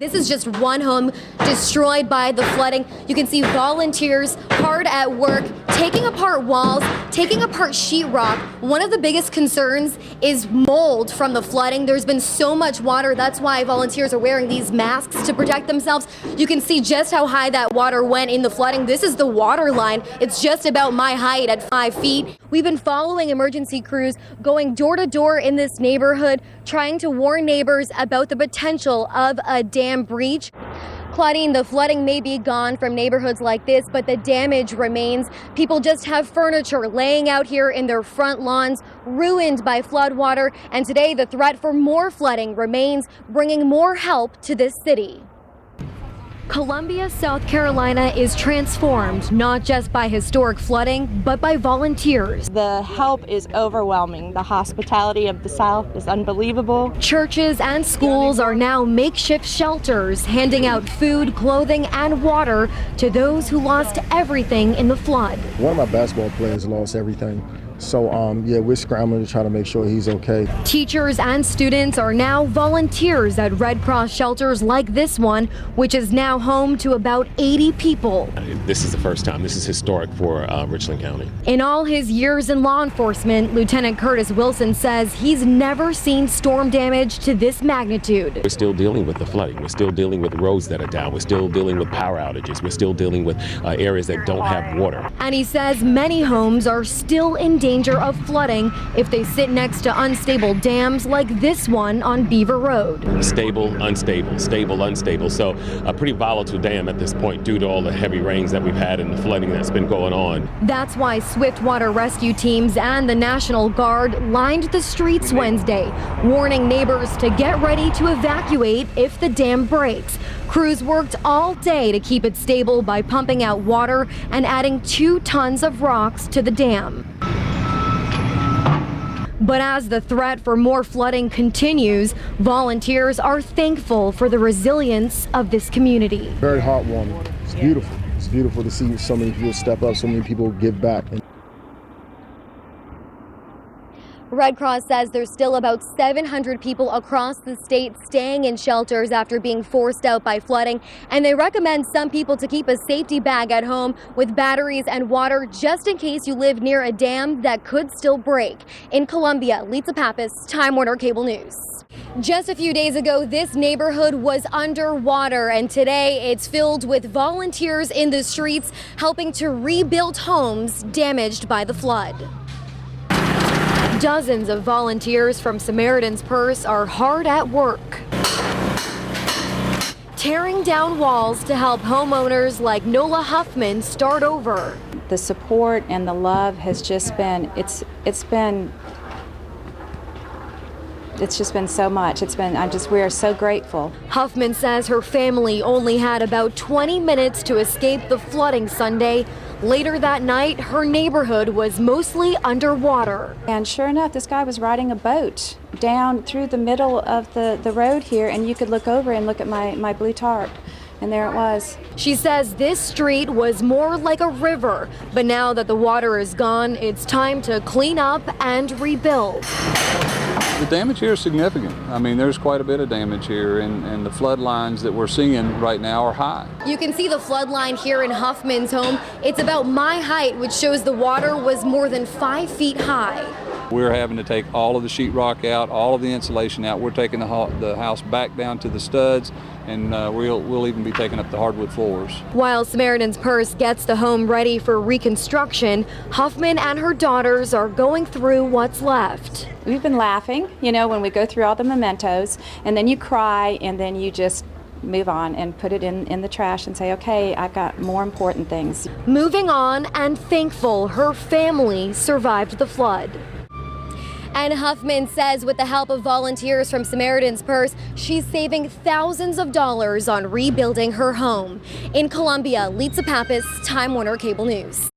This is just one home destroyed by the flooding. You can see volunteers hard at work, taking apart walls, taking apart sheetrock. One of the biggest concerns is mold from the flooding. There's been so much water. That's why volunteers are wearing these masks to protect themselves. You can see just how high that water went in the flooding. This is the water line. It's just about my height at 5 feet. We've been following emergency crews going door to door in this neighborhood, trying to warn neighbors about the potential of a dam breach. Claudine, the flooding may be gone from neighborhoods like this, but the damage remains. People just have furniture laying out here in their front lawns, ruined by floodwater. And today, the threat for more flooding remains, bringing more help to this city. Columbia, South Carolina is transformed not just by historic flooding, but by volunteers. The help is overwhelming. The hospitality of the South is unbelievable. Churches and schools are now makeshift shelters, handing out food, clothing, and water to those who lost everything in the flood. One of my basketball players lost everything. So, yeah, we're scrambling to try to make sure he's okay. Teachers and students are now volunteers at Red Cross shelters like this one, which is now home to about 80 people. This is the first time. This is historic for Richland County. In all his years in law enforcement, Lieutenant Curtis Wilson says he's never seen storm damage to this magnitude. We're still dealing with the flooding. We're still dealing with roads that are down. We're still dealing with power outages. We're still dealing with areas that don't have water. And he says many homes are still in danger of flooding if they sit next to unstable dams like this one on Beaver Road. Stable, unstable, stable, unstable. So a pretty volatile dam at this point due to all the heavy rains that we've had and the flooding that's been going on. That's why swift water rescue teams and the National Guard lined the streets Wednesday, warning neighbors to get ready to evacuate if the dam breaks. Crews worked all day to keep it stable by pumping out water and adding 2 tons of rocks to the dam. But as the threat for more flooding continues, volunteers are thankful for the resilience of this community. Very heartwarming. It's beautiful. It's beautiful to see so many people step up, so many people give back. Red Cross says there's still about 700 people across the state staying in shelters after being forced out by flooding, and they recommend some people to keep a safety bag at home with batteries and water just in case you live near a dam that could still break. In Columbia, Litsa, Pappas, Time Warner Cable News. Just a few days ago, this neighborhood was underwater, and today it's filled with volunteers in the streets helping to rebuild homes damaged by the flood. Dozens of volunteers from Samaritan's Purse are hard at work, tearing down walls to help homeowners like Nola Huffman start over. The support and the love has just been, it's just been so much. We are so grateful. Huffman says her family only had about 20 minutes to escape the flooding Sunday. Later that night, her neighborhood was mostly underwater. And sure enough, this guy was riding a boat down through the middle of the road here, and you could look over and look at my blue tarp. And there it was. She says this street was more like a river, but now that the water is gone, it's time to clean up and rebuild. The damage here is significant. I mean, there's quite a bit of damage here, and the flood lines that we're seeing right now are high. You can see the flood line here in Huffman's home. It's about my height, which shows the water was more than 5 feet high. We're having to take all of the sheetrock out, all of the insulation out. We're taking the house back down to the studs, and we'll even be taking up the hardwood floors. While Samaritan's Purse gets the home ready for reconstruction, Huffman and her daughters are going through what's left. We've been laughing, you know, when we go through all the mementos, and then you cry, and then you just move on and put it in the trash and say, okay, I've got more important things. Moving on and thankful her family survived the flood. And Huffman says with the help of volunteers from Samaritan's Purse, she's saving thousands of dollars on rebuilding her home. In Columbia, Litsa, Pappas, Time Warner Cable News.